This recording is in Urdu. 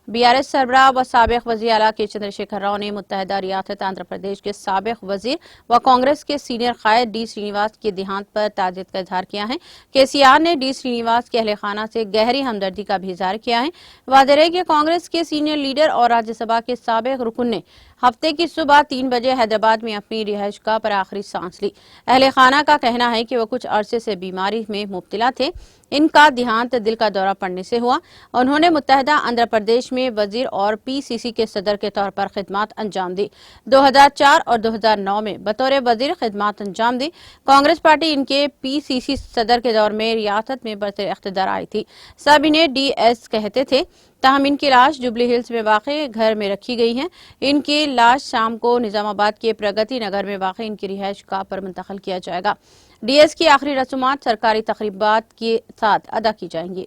BRS سربراہ و سابق وزیر اعلیٰ کے چندرشیکھر راؤ نے متحدہ ریاست آندھرا پردیش کے سابق وزیر و کانگریس کے سینئر قائد ڈی سرینیواس کے دیہانت پر تعزیت کا اظہار کیا ہے۔ KCR نے ڈی سرینیواس کے اہل خانہ سے گہری ہمدردی کا بھی اظہار کیا ہے۔ واضح ہے کہ کانگریس کے سینئر لیڈر اور راجیہ سبھا کے سابق رکن نے ہفتے کی صبح 3 بجے حیدرآباد میں اپنی رہائش گاہ پر آخری سانس لی۔ اہل خانہ کا کہنا ہے کہ وہ کچھ عرصے سے بیماری میں مبتلا تھے۔ ان کا دیہانت دل کا دورہ پڑنے سے ہوا۔ انہوں نے متحدہ آندھرا پردیش میں وزیر اور PCC کے صدر کے طور پر خدمات انجام دی۔ 2004 اور 2009 میں بطور وزیر خدمات انجام دی۔ کانگریس پارٹی ان کے PCC صدر کے دور میں ریاست میں برسر اقتدار آئی تھی۔ سب انہیں DS کہتے تھے۔ تاہم ان کی لاش جوبلی ہلز میں واقع گھر میں رکھی گئی ہے۔ ان کی لاش شام کو نظام آباد کے پرگتی نگر میں واقع ان کی رہائش گاہ پر منتقل کیا جائے گا۔ DS کی آخری رسومات سرکاری تقریبات کے ساتھ ادا کی جائیں گی۔